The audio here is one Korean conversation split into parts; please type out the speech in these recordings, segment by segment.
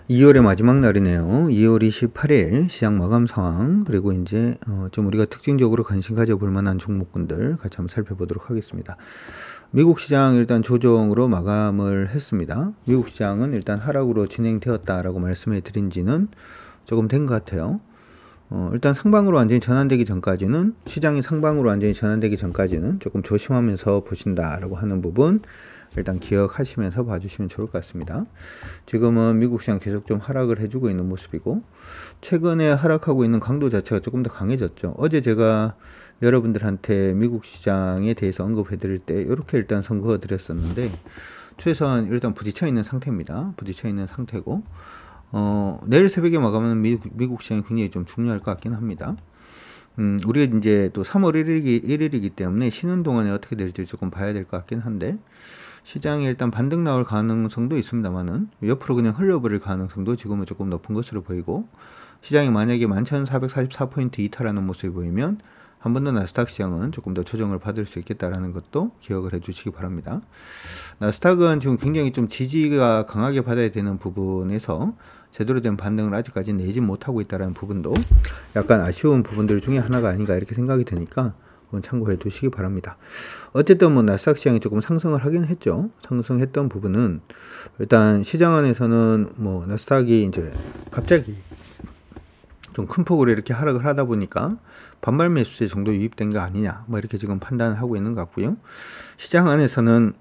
2월의 마지막 날이네요. 2월 28일 시장 마감 상황, 그리고 이제 좀 우리가 특징적으로 관심 가져볼 만한 종목군들 같이 한번 살펴보도록 하겠습니다. 미국 시장 일단 조정으로 마감을 했습니다. 미국 시장은 일단 하락으로 진행되었다라고 말씀해 드린 지는 조금 된 것 같아요. 일단 상방으로 완전히 전환되기 전까지는, 시장이 상방으로 완전히 전환되기 전까지는 조금 조심하면서 보신다라고 하는 부분 일단 기억하시면서 봐주시면 좋을 것 같습니다. 지금은 미국 시장 계속 좀 하락을 해주고 있는 모습이고, 최근에 하락하고 있는 강도 자체가 조금 더 강해졌죠. 어제 제가 여러분들한테 미국 시장에 대해서 언급해 드릴 때 이렇게 일단 선거해 드렸었는데, 최소한 일단 부딪혀 있는 상태입니다. 부딪혀 있는 상태고, 내일 새벽에 마감하는 미국 시장이 굉장히 좀 중요할 것 같긴 합니다. 우리가 이제 또 3월 1일이기 때문에 쉬는 동안에 어떻게 될지 조금 봐야 될 것 같긴 한데, 시장이 일단 반등 나올 가능성도 있습니다만은 옆으로 그냥 흘려버릴 가능성도 지금은 조금 높은 것으로 보이고, 시장이 만약에 11,444포인트 이탈하는 모습이 보이면 한 번 더 나스닥 시장은 조금 더 조정을 받을 수 있겠다라는 것도 기억을 해주시기 바랍니다. 나스닥은 지금 굉장히 좀 지지가 강하게 받아야 되는 부분에서 제대로 된 반등을 아직까지 내지 못하고 있다는 부분도 약간 아쉬운 부분들 중에 하나가 아닌가 이렇게 생각이 드니까 한번 참고해 두시기 바랍니다. 어쨌든 뭐 나스닥 시장이 조금 상승을 하긴 했죠. 상승했던 부분은 일단 시장 안에서는 뭐 나스닥이 이제 갑자기 좀 큰 폭으로 이렇게 하락을 하다 보니까 반발 매수세 정도 유입된 거 아니냐, 뭐 이렇게 지금 판단하고 있는 것 같고요. 시장 안에서는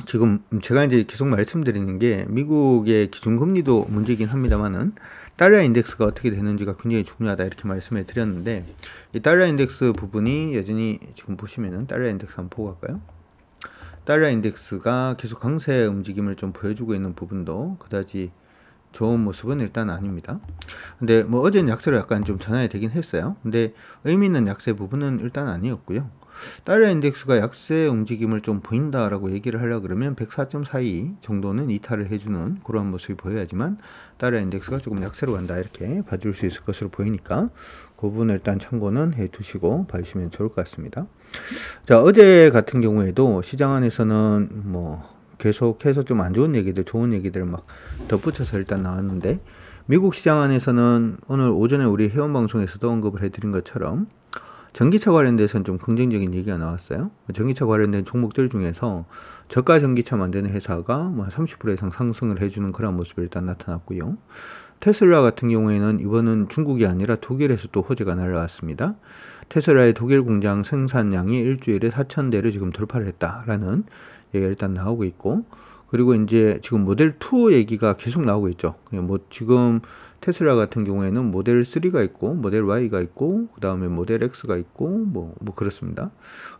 지금 제가 이제 계속 말씀드리는 게 미국의 기준금리도 문제이긴 합니다만은 달러 인덱스가 어떻게 되는지가 굉장히 중요하다 이렇게 말씀해 드렸는데, 이 달러 인덱스 부분이 여전히 지금 보시면은 달러 인덱스 한번 보고 갈까요? 달러 인덱스가 계속 강세 움직임을 좀 보여주고 있는 부분도 그다지 좋은 모습은 일단 아닙니다. 근데 뭐 어제는 약세로 약간 좀 전환이 되긴 했어요. 근데 의미 있는 약세 부분은 일단 아니었고요. 달러 인덱스가 약세 움직임을 좀 보인다라고 얘기를 하려고 그러면 104.42 정도는 이탈을 해주는 그런 모습이 보여야지만 달러 인덱스가 조금 약세로 간다 이렇게 봐줄 수 있을 것으로 보이니까 그 부분 일단 참고는 해 두시고 봐주시면 좋을 것 같습니다. 자, 어제 같은 경우에도 시장 안에서는 뭐 계속해서 좀 안 좋은 얘기들, 좋은 얘기들 막 덧붙여서 일단 나왔는데, 미국 시장 안에서는 오늘 오전에 우리 회원방송에서도 언급을 해드린 것처럼 전기차 관련돼서는 좀 긍정적인 얘기가 나왔어요. 전기차 관련된 종목들 중에서 저가 전기차 만드는 회사가 뭐 30% 이상 상승을 해주는 그런 모습이 일단 나타났고요. 테슬라 같은 경우에는 이번은 중국이 아니라 독일에서 또 호재가 날라왔습니다. 테슬라의 독일 공장 생산량이 일주일에 4,000대를 지금 돌파를 했다라는 얘기가 일단 나오고 있고, 그리고 이제 지금 모델 2 얘기가 계속 나오고 있죠. 뭐 지금 테슬라 같은 경우에는 모델 3가 있고 모델 Y가 있고 그 다음에 모델 X가 있고 뭐 그렇습니다.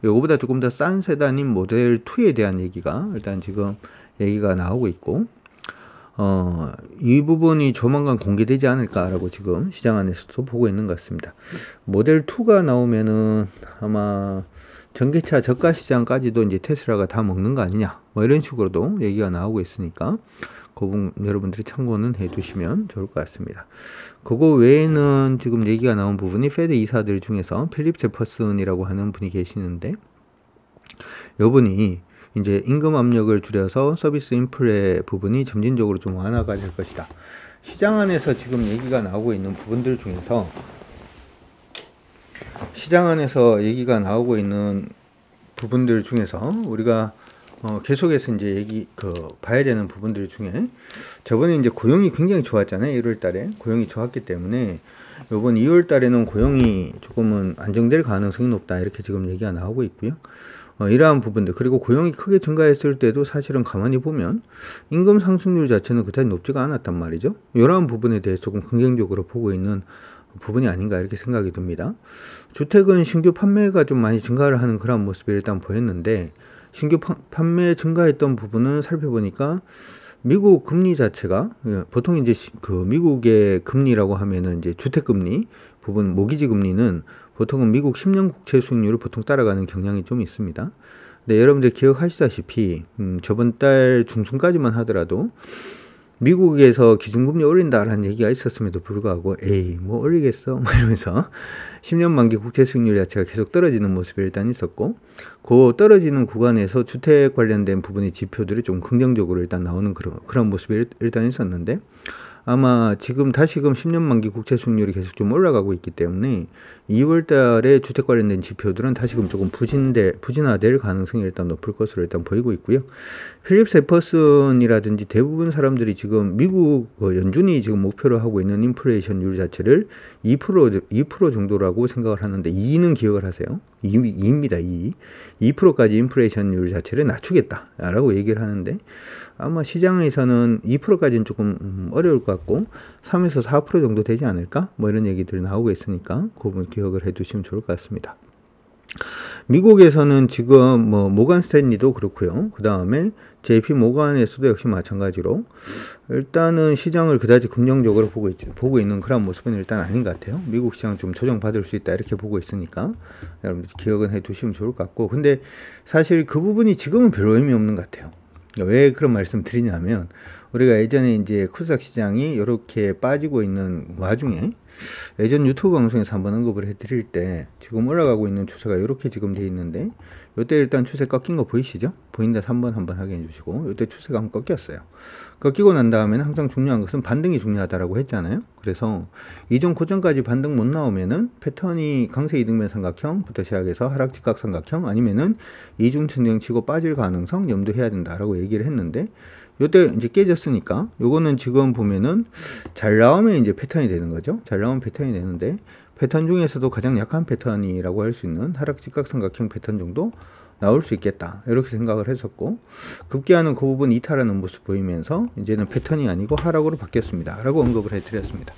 이거보다 조금 더 싼 세단인 모델 2에 대한 얘기가 일단 지금 얘기가 나오고 있고, 이 부분이 조만간 공개되지 않을까라고 지금 시장 안에서도 보고 있는 것 같습니다. 모델 2가 나오면은 아마 전기차 저가 시장까지도 이제 테슬라가 다 먹는 거 아니냐, 뭐 이런 식으로도 얘기가 나오고 있으니까 그 부분 여러분들이 참고는 해 두시면 좋을 것 같습니다. 그거 외에는 지금 얘기가 나온 부분이 페드 이사들 중에서 필립 제퍼슨이라고 하는 분이 계시는데, 이분이 이제 임금 압력을 줄여서 서비스 인프레 부분이 점진적으로 좀 완화가 될 것이다. 시장 안에서 지금 얘기가 나오고 있는 부분들 중에서, 시장 안에서 얘기가 나오고 있는 부분들 중에서 우리가 계속해서 이제 봐야 되는 부분들 중에, 저번에 이제 고용이 굉장히 좋았잖아요. 1월 달에 고용이 좋았기 때문에 이번 2월 달에는 고용이 조금은 안정될 가능성이 높다 이렇게 지금 얘기가 나오고 있고요. 이러한 부분들, 그리고 고용이 크게 증가했을 때도 사실은 가만히 보면 임금 상승률 자체는 그다지 높지가 않았단 말이죠. 이러한 부분에 대해서 조금 긍정적으로 보고 있는 부분이 아닌가 이렇게 생각이 듭니다. 주택은 신규 판매가 좀 많이 증가를 하는 그런 모습이 일단 보였는데, 신규 판매 증가했던 부분은 살펴보니까 미국 금리 자체가, 보통 이제 그 미국의 금리라고 하면은 이제 주택 금리 부분, 모기지 금리는 보통은 미국 10년 국채 수익률을 보통 따라가는 경향이 좀 있습니다. 근데 여러분들 기억하시다시피 저번 달 중순까지만 하더라도 미국에서 기준금리 올린다라는 얘기가 있었음에도 불구하고 에이 뭐 올리겠어 뭐 이러면서 10년 만기 국채 수익률 자체가 계속 떨어지는 모습이 일단 있었고, 그 떨어지는 구간에서 주택 관련된 부분의 지표들이 좀 긍정적으로 일단 나오는 그런 모습이 일단 있었는데, 아마 지금 다시금 10년 만기 국채 수익률이 계속 좀 올라가고 있기 때문에 2월 달에 주택 관련된 지표들은 다시금 조금 부진화될 가능성이 일단 높을 것으로 일단 보이고 있고요. 필립 에퍼슨이라든지 대부분 사람들이 지금 미국 연준이 지금 목표로 하고 있는 인플레이션율 자체를 2% 정도라고 생각을 하는데, 2는 기억을 하세요. 2입니다. 2%까지 인플레이션율 자체를 낮추겠다라고 얘기를 하는데, 아마 시장에서는 2%까지는 조금 어려울 것 같고 3에서 4% 정도 되지 않을까? 뭐 이런 얘기들이 나오고 있으니까 그 부분 기억을 해두시면 좋을 것 같습니다. 미국에서는 지금 뭐 모간 스탠리도 그렇고요. 그 다음에 JP 모간에서도 역시 마찬가지로 일단은 시장을 그다지 긍정적으로 보고 있는 그런 모습은 일단 아닌 것 같아요. 미국 시장 좀 조정받을 수 있다 이렇게 보고 있으니까 여러분들 기억은 해두시면 좋을 것 같고, 근데 사실 그 부분이 지금은 별로 의미 없는 것 같아요. 왜 그런 말씀 드리냐면, 우리가 예전에 이제 코스닥 시장이 이렇게 빠지고 있는 와중에 예전 유튜브 방송에서 한번 언급을 해드릴 때 지금 올라가고 있는 추세가 이렇게 지금 돼 있는데, 이때 일단 추세 꺾인 거 보이시죠? 보인다 3번 한번 확인해 주시고, 이때 추세가 한번 꺾였어요. 꺾이고 난 다음에는 항상 중요한 것은 반등이 중요하다라고 했잖아요. 그래서 이전 고점까지 반등 못 나오면은 패턴이 강세 이등변 삼각형부터 시작해서 하락 직각 삼각형 아니면은 이중천정 치고 빠질 가능성 염두해야 된다라고 얘기를 했는데, 요때 이제 깨졌으니까 요거는 지금 보면은 잘 나오면 이제 패턴이 되는 거죠. 잘 나오면 패턴이 되는데, 패턴 중에서도 가장 약한 패턴이라고 할 수 있는 하락 직각 삼각형 패턴 정도 나올 수 있겠다 이렇게 생각을 했었고, 급기야는 그 부분 이탈하는 모습 보이면서 이제는 패턴이 아니고 하락으로 바뀌었습니다 라고 언급을 해드렸습니다.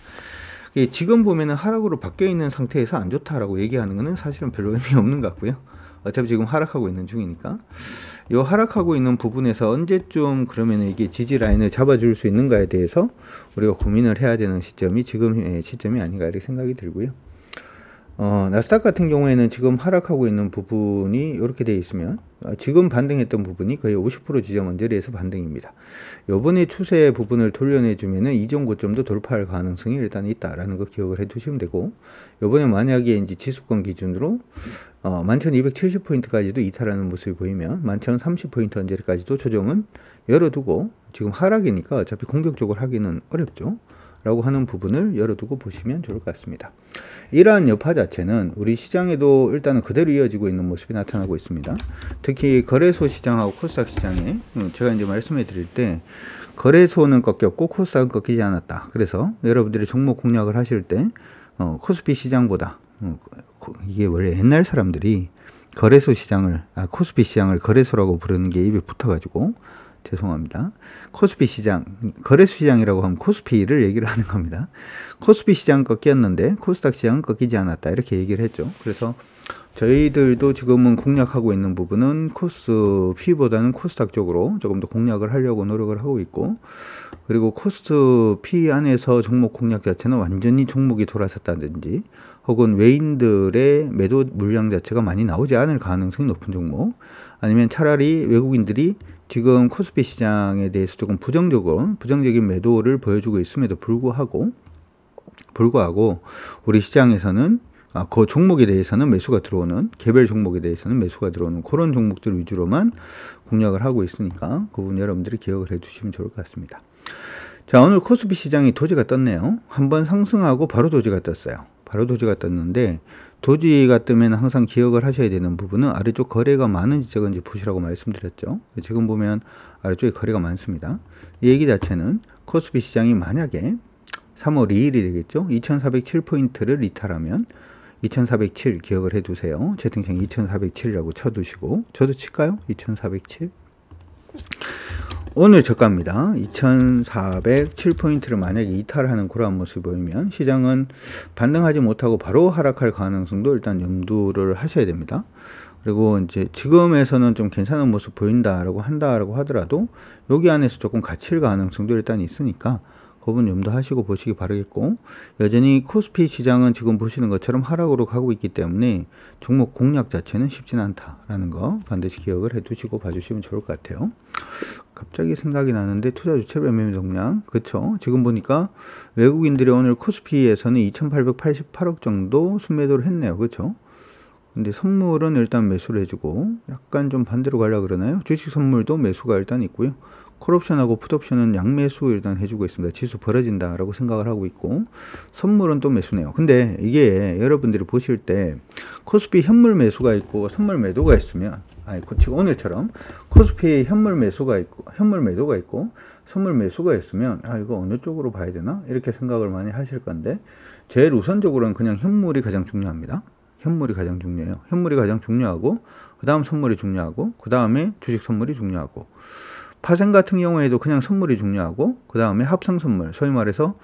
지금 보면은 하락으로 바뀌어 있는 상태에서 안 좋다라고 얘기하는 것은 사실은 별로 의미 없는 것 같고요. 어차피 지금 하락하고 있는 중이니까 이 하락하고 있는 부분에서 언제쯤 그러면 이게 지지 라인을 잡아줄 수 있는가에 대해서 우리가 고민을 해야 되는 시점이 지금 시점이 아닌가 이렇게 생각이 들고요. 나스닥 같은 경우에는 지금 하락하고 있는 부분이 이렇게 되어 있으면 지금 반등했던 부분이 거의 50% 지점 언저리에서 반등입니다. 요번에 추세 부분을 돌려내주면은 이전 고점도 돌파할 가능성이 일단 있다라는 거 기억을 해 두시면 되고, 요번에 만약에 이제 지수권 기준으로 11,270포인트까지도 이탈하는 모습이 보이면 11,030포인트 언저리까지도 조정은 열어두고, 지금 하락이니까 어차피 공격적으로 하기는 어렵죠 라고 하는 부분을 열어두고 보시면 좋을 것 같습니다. 이러한 여파 자체는 우리 시장에도 일단은 그대로 이어지고 있는 모습이 나타나고 있습니다. 특히 거래소 시장하고 코스닥 시장에 제가 이제 말씀해 드릴 때 거래소는 꺾였고 코스닥은 꺾이지 않았다. 그래서 여러분들이 종목 공략을 하실 때 코스피 시장보다 이게 원래 옛날 사람들이 거래소 시장을 코스피 시장을 거래소라고 부르는 게 입에 붙어가지고 죄송합니다. 코스피 시장, 거래소 시장이라고 하면 코스피를 얘기를 하는 겁니다. 코스피 시장 꺾였는데 코스닥 시장은 꺾이지 않았다 이렇게 얘기를 했죠. 그래서 저희들도 지금은 공략하고 있는 부분은 코스피보다는 코스닥 쪽으로 조금 더 공략을 하려고 노력을 하고 있고, 그리고 코스피 안에서 종목 공략 자체는 완전히 종목이 돌아섰다든지 혹은 외인들의 매도 물량 자체가 많이 나오지 않을 가능성이 높은 종목, 아니면 차라리 외국인들이 지금 코스피 시장에 대해서 조금 부정적인 매도를 보여주고 있음에도 불구하고 우리 시장에서는 그 종목에 대해서는 매수가 들어오는, 개별 종목에 대해서는 매수가 들어오는 그런 종목들 위주로만 공략을 하고 있으니까 그 부분 여러분들이 기억을 해 주시면 좋을 것 같습니다. 자, 오늘 코스피 시장이 도지가 떴네요. 한번 상승하고 바로 도지가 떴어요. 바로 도지가 떴는데, 도지가 뜨면 항상 기억을 하셔야 되는 부분은 아래쪽 거래가 많은지 적은지 보시라고 말씀드렸죠. 지금 보면 아래쪽에 거래가 많습니다. 이 얘기 자체는 코스피 시장이 만약에 3월 2일이 되겠죠. 2407포인트를 이탈하면 2407 기억을 해두세요. 채팅창에 2407이라고 쳐두시고, 저도 칠까요? 2407. 오늘 저가입니다. 2407포인트를 만약에 이탈하는 그러한 모습이 보이면 시장은 반등하지 못하고 바로 하락할 가능성도 일단 염두를 하셔야 됩니다. 그리고 이제 지금에서는 좀 괜찮은 모습 보인다라고 한다라고 하더라도 여기 안에서 조금 갇힐 가능성도 일단 있으니까 그 부분 염두하시고 보시기 바라겠고, 여전히 코스피 시장은 지금 보시는 것처럼 하락으로 가고 있기 때문에 종목 공략 자체는 쉽지는 않다라는 거 반드시 기억을 해두시고 봐주시면 좋을 것 같아요. 갑자기 생각이 나는데 투자주체별 매매 동향, 그쵸? 지금 보니까 외국인들이 오늘 코스피에서는 2888억 정도 순매도를 했네요. 그쵸? 근데 선물은 일단 매수를 해주고, 약간 좀 반대로 가려고 그러나요? 주식 선물도 매수가 일단 있고요. 콜옵션하고 풋옵션은 양매수 일단 해주고 있습니다. 지수 벌어진다 라고 생각을 하고 있고, 선물은 또 매수네요. 근데 이게 여러분들이 보실 때 코스피 현물 매수가 있고 선물 매도가 있으면, 지금 오늘처럼 코스피 현물 매수가 있고 선물 매수가 있으면 이거 어느 쪽으로 봐야 되나 이렇게 생각을 많이 하실 건데, 제일 우선적으로는 그냥 현물이 가장 중요합니다. 현물이 가장 중요해요. 현물이 가장 중요하고, 그 다음 선물이 중요하고, 그 다음에 주식 선물이 중요하고, 파생 같은 경우에도 그냥 선물이 중요하고, 그 다음에 합성 선물, 소위 말해서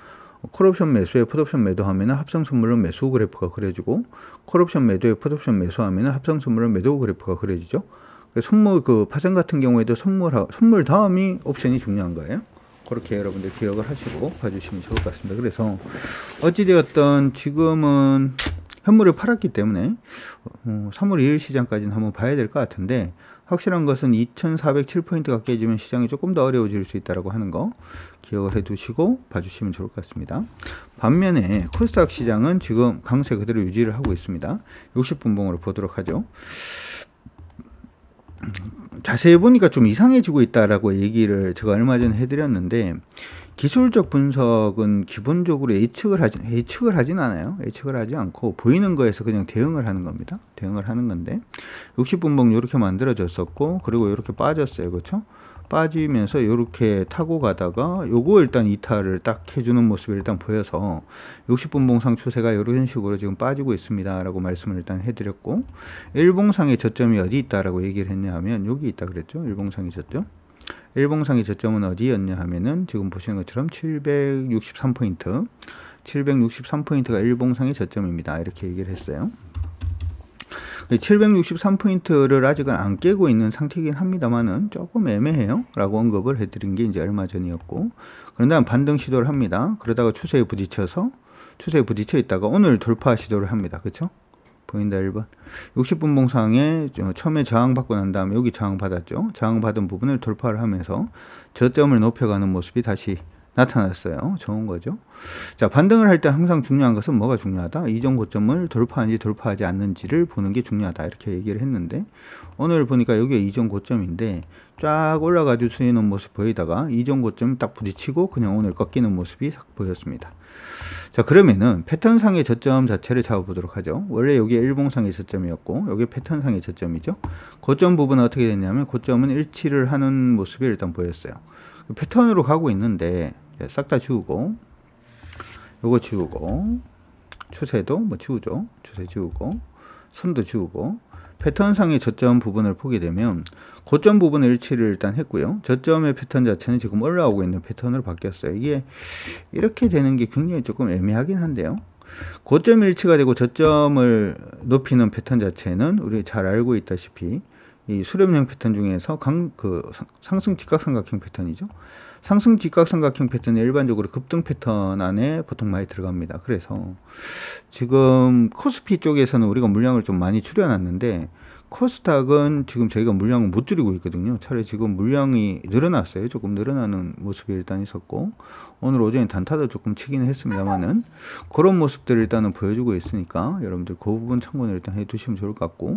콜옵션 매수에 풋옵션 매도하면 합성 선물은 매수 그래프가 그려지고, 콜옵션 매도에 풋옵션 매수하면 합성 선물은 매도 그래프가 그려지죠. 선물, 파생 같은 경우에도 선물 다음이 옵션이 중요한 거예요. 그렇게 여러분들 기억을 하시고 봐주시면 좋을 것 같습니다. 그래서 어찌되었든 지금은 현물을 팔았기 때문에 3월 2일 시장까지는 한번 봐야 될 것 같은데, 확실한 것은 2407포인트가 깨지면 시장이 조금 더 어려워질 수 있다고 하는 거 기억을 해 두시고 봐주시면 좋을 것 같습니다. 반면에 코스닥 시장은 지금 강세 그대로 유지를 하고 있습니다. 60분봉으로 보도록 하죠. 자세히 보니까 좀 이상해지고 있다라고 얘기를 제가 얼마 전에 해드렸는데, 기술적 분석은 기본적으로 예측을 하진 않아요. 예측을 하지 않고 보이는 거에서 그냥 대응을 하는 겁니다. 대응을 하는 건데, 60분봉 이렇게 만들어졌었고, 그리고 이렇게 빠졌어요. 그렇죠? 빠지면서 이렇게 타고 가다가 요거 일단 이탈을 딱 해주는 모습이 일단 보여서 60분봉상 추세가 이런 식으로 지금 빠지고 있습니다 라고 말씀을 일단 해드렸고, 일봉상의 저점이 어디 있다라고 얘기를 했냐 하면 여기 있다 그랬죠. 일봉상의 저점. 일봉상의 저점은 어디였냐 하면은 지금 보시는 것처럼 763포인트 763포인트가 일봉상의 저점입니다. 이렇게 얘기를 했어요. 763포인트를 아직은 안 깨고 있는 상태이긴 합니다만은 조금 애매해요 라고 언급을 해드린 게 이제 얼마 전이었고, 그런 다음 반등 시도를 합니다. 그러다가 추세에 부딪혀 있다가 오늘 돌파 시도를 합니다. 그쵸? 보인다 1번. 60분봉상에 처음에 저항받고 난 다음에 여기 저항받았죠. 저항받은 부분을 돌파를 하면서 저점을 높여가는 모습이 다시 나타났어요. 좋은 거죠. 자, 반등을 할 때 항상 중요한 것은 뭐가 중요하다? 이전 고점을 돌파하는지 돌파하지 않는지를 보는 게 중요하다. 이렇게 얘기를 했는데, 오늘 보니까 여기가 이전 고점인데 쫙 올라가줄 수 있는 모습 보이다가 이전 고점 딱 부딪히고 그냥 오늘 꺾이는 모습이 싹 보였습니다. 자, 그러면은 패턴상의 저점 자체를 잡아보도록 하죠. 원래 여기 일봉상의 저점이었고 여기 패턴상의 저점이죠. 고점 부분은 어떻게 됐냐면 고점은 일치를 하는 모습이 일단 보였어요. 패턴으로 가고 있는데 싹 다 지우고, 요거 지우고, 추세도 뭐 지우죠. 추세 지우고, 선도 지우고, 패턴상의 저점 부분을 보게 되면 고점 부분의 일치를 일단 했고요. 저점의 패턴 자체는 지금 올라오고 있는 패턴으로 바뀌었어요. 이게 이렇게 되는 게 굉장히 조금 애매하긴 한데요. 고점 일치가 되고 저점을 높이는 패턴 자체는 우리 잘 알고 있다시피 이 수렴형 패턴 중에서 상승 직각삼각형 패턴이죠. 상승 직각삼각형 패턴이 일반적으로 급등 패턴 안에 보통 많이 들어갑니다. 그래서 지금 코스피 쪽에서는 우리가 물량을 좀 많이 줄여놨는데, 코스닥은 지금 저희가 물량을 못 줄이고 있거든요. 차라리 지금 물량이 늘어났어요. 조금 늘어나는 모습이 일단 있었고, 오늘 오전에 단타도 조금 치기는 했습니다만은 그런 모습들을 일단은 보여주고 있으니까 여러분들 그 부분 참고를 일단 해 두시면 좋을 것 같고,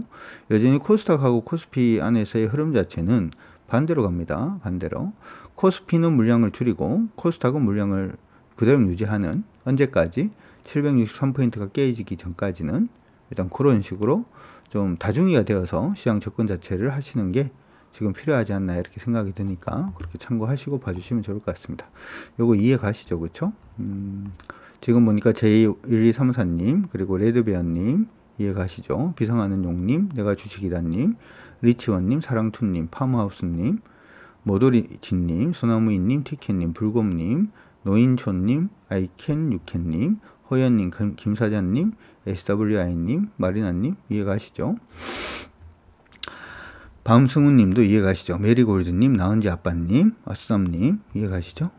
여전히 코스닥하고 코스피 안에서의 흐름 자체는 반대로 갑니다. 반대로. 코스피는 물량을 줄이고 코스닥은 물량을 그대로 유지하는, 언제까지? 763포인트가 깨지기 전까지는 일단 그런 식으로 좀 다중이가 되어서 시장 접근 자체를 하시는 게 지금 필요하지 않나 이렇게 생각이 드니까 그렇게 참고하시고 봐주시면 좋을 것 같습니다. 요거 이해 가시죠? 그쵸? 지금 보니까 제1234님, 그리고 레드베어님 이해 가시죠? 비상하는 용님, 내가 주식이다님, 리치원님, 사랑투님, 파머하우스님, 모도리진님, 소나무이님, 티켓님, 불곰님, 노인촌님, 아이캔 유캔님, 허연님, 김사장님, SWI님, 마리나님 이해 가시죠? 밤승우 님도 이해가시죠? 메리골드님, 나은지 아빠님, 아썸님, 이해가시죠?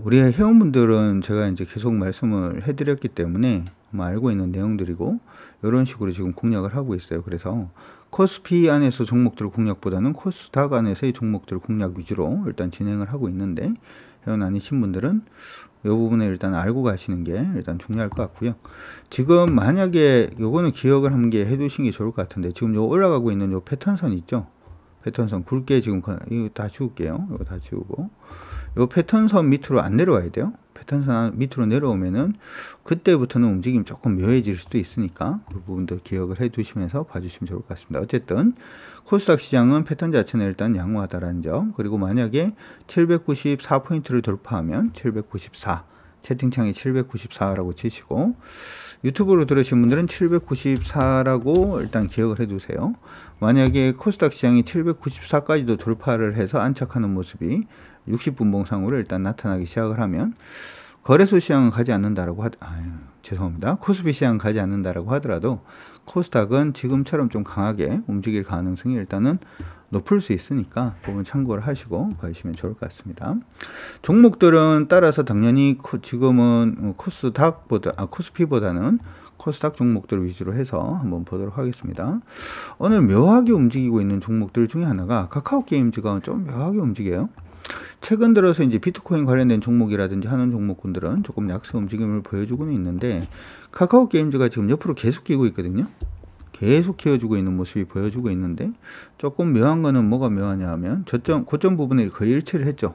우리 회원분들은 제가 이제 계속 말씀을 해드렸기 때문에 알고 있는 내용들이고, 이런 식으로 지금 공략을 하고 있어요. 그래서 코스피 안에서 종목들 공략보다는 코스닥 안에서의 종목들 공략 위주로 일단 진행을 하고 있는데, 회원 아니신 분들은 이 부분에 일단 알고 가시는 게 일단 중요할 것 같고요. 지금 만약에 요거는 기억을 한 개 해두신 게 좋을 것 같은데, 지금 요 올라가고 있는 요 패턴선 있죠? 패턴선 굵게 지금 이거 다 지울게요. 이거 다 지우고, 요 패턴선 밑으로 안 내려와야 돼요. 패턴선 밑으로 내려오면은 그때부터는 움직임이 조금 묘해질 수도 있으니까 그 부분도 기억을 해 두시면서 봐주시면 좋을 것 같습니다. 어쨌든 코스닥 시장은 패턴 자체는 일단 양호하다라는 점, 그리고 만약에 794포인트를 돌파하면 794, 채팅창에 794라고 치시고, 유튜브로 들으신 분들은 794라고 일단 기억을 해 두세요. 만약에 코스닥 시장이 794까지도 돌파를 해서 안착하는 모습이 60분봉상으로 일단 나타나기 시작을 하면, 거래소 시장은 가지 않는다라고 죄송합니다. 코스피 시장은 가지 않는다라고 하더라도 코스닥은 지금처럼 좀 강하게 움직일 가능성이 일단은 높을 수 있으니까 부분 참고를 하시고 봐주시면 좋을 것 같습니다. 종목들은 따라서 당연히 지금은 코스피보다는 코스닥 종목들 위주로 해서 한번 보도록 하겠습니다. 오늘 묘하게 움직이고 있는 종목들 중에 하나가 카카오게임즈가 좀 묘하게 움직여요. 최근 들어서 이제 비트코인 관련된 종목이라든지 하는 종목군들은 조금 약세 움직임을 보여주고는 있는데, 카카오게임즈가 지금 옆으로 계속 끼고 있거든요. 계속 키워주고 있는 모습이 보여주고 있는데, 조금 묘한 거는 뭐가 묘하냐 하면 고점 부분에 거의 일치를 했죠.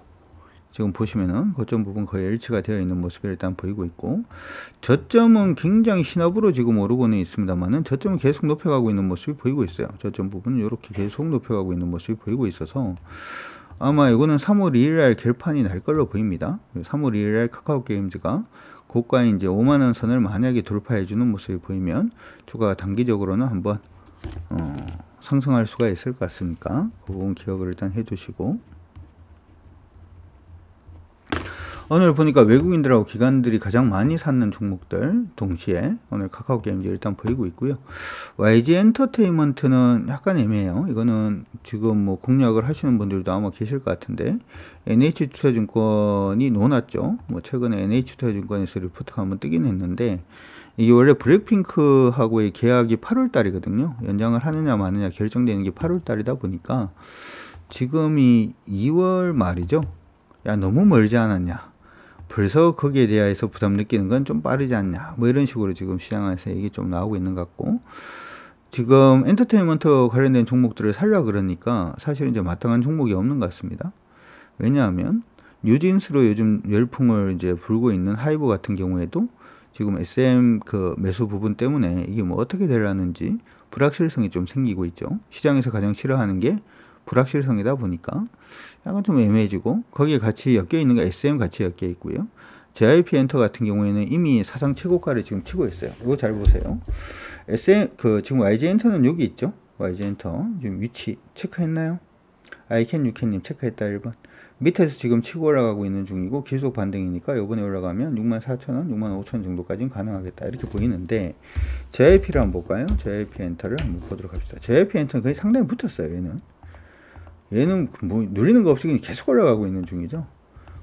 지금 보시면은 고점 부분 거의 일치가 되어 있는 모습이 일단 보이고 있고, 저점은 굉장히 신압으로 지금 오르고는 있습니다만은 저점은 계속 높여가고 있는 모습이 보이고 있어요. 저점 부분은 이렇게 계속 높여가고 있는 모습이 보이고 있어서 아마 이거는 3월 2일날 결판이 날 걸로 보입니다. 3월 2일날 카카오게임즈가 고가의 이제 5만원 선을 만약에 돌파해주는 모습이 보이면 주가가 단기적으로는 한번 상승할 수가 있을 것 같으니까 그 부분 기억을 일단 해두시고, 오늘 보니까 외국인들하고 기관들이 가장 많이 샀는 종목들 동시에 오늘 카카오게임즈 일단 보이고 있고요. YG엔터테인먼트는 약간 애매해요. 이거는 지금 뭐 공략을 하시는 분들도 아마 계실 것 같은데, NH투자증권이 놓았죠. 뭐 최근에 NH투자증권에서 리포트가 한번 뜨긴 했는데, 이게 원래 블랙핑크하고의 계약이 8월 달이거든요. 연장을 하느냐 마느냐 결정되는 게 8월 달이다 보니까 지금이 2월 말이죠. 야, 너무 멀지 않았냐, 벌써 거기에 대해서 부담 느끼는 건 좀 빠르지 않냐, 뭐 이런 식으로 지금 시장에서 얘기 좀 나오고 있는 것 같고, 지금 엔터테인먼트 관련된 종목들을 살려 그러니까 사실 이제 마땅한 종목이 없는 것 같습니다. 왜냐하면 뉴진스로 요즘 열풍을 이제 불고 있는 하이브 같은 경우에도 지금 SM 그 매수 부분 때문에 이게 뭐 어떻게 되려는지 불확실성이 좀 생기고 있죠. 시장에서 가장 싫어하는 게 불확실성이다 보니까 약간 좀 애매해지고, 거기에 같이 엮여 있는 게 SM 같이 엮여 있고요. JYP 엔터 같은 경우에는 이미 사상 최고가를 지금 치고 있어요. 이거 잘 보세요. 지금 YG 엔터는 여기 있죠. YG 엔터 지금 위치 체크했나요? 아이캔 유캔님 체크했다 1번. 밑에서 지금 치고 올라가고 있는 중이고 계속 반등이니까 요번에 올라가면 64,000원, 65,000원 정도까지는 가능하겠다 이렇게 보이는데, JYP를 한번 볼까요? JYP 엔터를 한번 보도록 합시다. JYP 엔터는 거의 상당히 붙었어요. 얘는 뭐 눌리는 거 없이 계속 올라가고 있는 중이죠.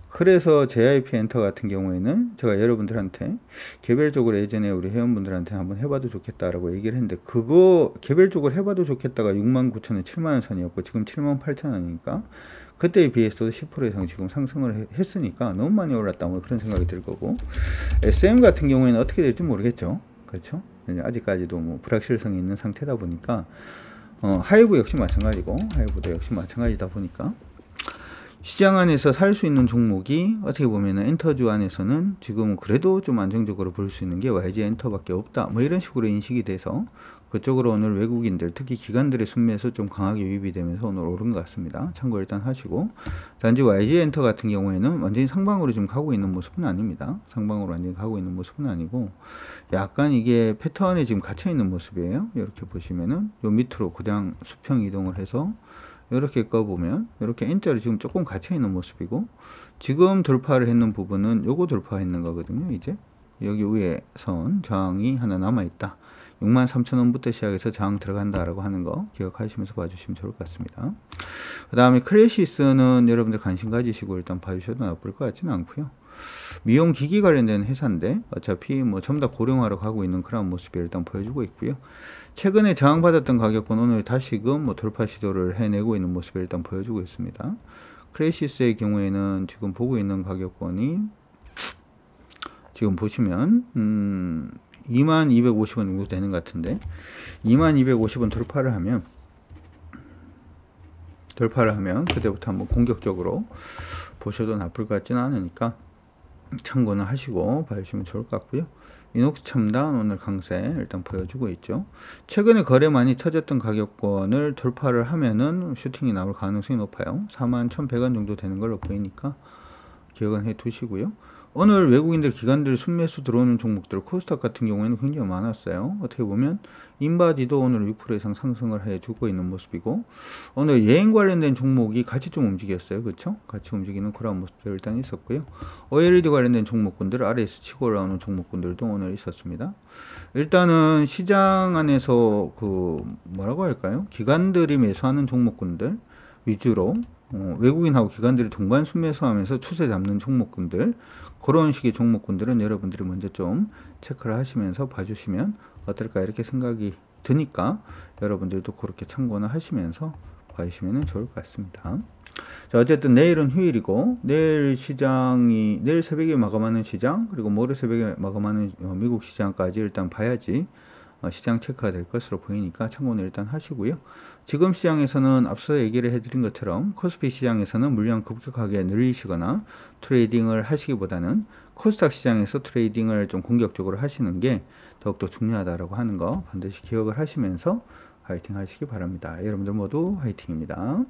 그래서 JYP 엔터 같은 경우에는 제가 여러분들한테 개별적으로 예전에 우리 회원분들한테 한번 해봐도 좋겠다라고 얘기를 했는데, 그거 개별적으로 해봐도 좋겠다가 69,000원, 7만원 선이었고 지금 78,000원이니까 그때에 비해서도 10% 이상 지금 상승을 했으니까 너무 많이 올랐다, 뭐 그런 생각이 들 거고, SM 같은 경우에는 어떻게 될지 모르겠죠. 그렇죠? 아직까지도 뭐 불확실성이 있는 상태다 보니까, 하이브 역시 마찬가지고, 하이브도 역시 마찬가지다 보니까 시장 안에서 살 수 있는 종목이 어떻게 보면은 엔터주 안에서는 지금 그래도 좀 안정적으로 볼 수 있는 게 YG 엔터밖에 없다, 뭐 이런 식으로 인식이 돼서 그쪽으로 오늘 외국인들 특히 기관들의 순매수 좀 강하게 유입이 되면서 오늘 오른 것 같습니다. 참고 일단 하시고, 단지 YG 엔터 같은 경우에는 완전히 상방으로 지금 가고 있는 모습은 아닙니다. 상방으로 완전히 가고 있는 모습은 아니고 약간 이게 패턴에 지금 갇혀 있는 모습이에요. 이렇게 보시면은 요 밑으로 그냥 수평 이동을 해서 이렇게 꺼보면 이렇게 N자로 지금 조금 갇혀 있는 모습이고, 지금 돌파를 했는 부분은 요거 돌파했는 거거든요. 이제 여기 위에 선 저항이 하나 남아 있다. 63,000원부터 시작해서 저항 들어간다라고 하는 거 기억하시면서 봐주시면 좋을 것 같습니다. 그 다음에 크레시스는 여러분들 관심 가지시고 일단 봐주셔도 나쁠 것 같지는 않고요. 미용기기 관련된 회사인데 어차피 뭐 전부 다 고령화로 가고 있는 그런 모습이 일단 보여주고 있고요. 최근에 저항받았던 가격권 오늘 다시금 뭐 돌파 시도를 해내고 있는 모습을 일단 보여주고 있습니다. 크레시스의 경우에는 지금 보고 있는 가격권이 지금 보시면 2250원 정도 되는 것 같은데 2250원 돌파를 하면 그때부터 한번 공격적으로 보셔도 나쁠 것 같지는 않으니까 참고는 하시고 봐주시면 좋을 것 같고요. 이녹스 첨단 오늘 강세 일단 보여주고 있죠. 최근에 거래 많이 터졌던 가격권을 돌파를 하면은 슈팅이 나올 가능성이 높아요. 41,100원 정도 되는 걸로 보이니까 기억은 해 두시고요. 오늘 외국인들 기관들 순매수 들어오는 종목들 코스닥 같은 경우에는 굉장히 많았어요. 어떻게 보면 인바디도 오늘 6% 이상 상승을 해주고 있는 모습이고 오늘 여행 관련된 종목이 같이 좀 움직였어요. 그렇죠? 같이 움직이는 그런 모습들 일단 있었고요. OLED 관련된 종목군들 아래에서 치고 올라오는 종목군들도 오늘 있었습니다. 일단은 시장 안에서 그 뭐라고 할까요? 기관들이 매수하는 종목군들 위주로 외국인하고 기관들이 동반 순매수하면서 추세 잡는 종목군들 그런 식의 종목군들은 여러분들이 먼저 좀 체크를 하시면서 봐주시면 어떨까 이렇게 생각이 드니까 여러분들도 그렇게 참고는 하시면서 봐주시면 좋을 것 같습니다. 자, 어쨌든 내일은 휴일이고 내일 새벽에 마감하는 시장 그리고 모레 새벽에 마감하는 미국 시장까지 일단 봐야지 시장 체크가 될 것으로 보이니까 참고는 일단 하시고요. 지금 시장에서는 앞서 얘기를 해드린 것처럼 코스피 시장에서는 물량 급격하게 늘리시거나 트레이딩을 하시기보다는 코스닥 시장에서 트레이딩을 좀 공격적으로 하시는 게 더욱더 중요하다고 하는 거 반드시 기억을 하시면서 화이팅 하시기 바랍니다. 여러분들 모두 화이팅입니다.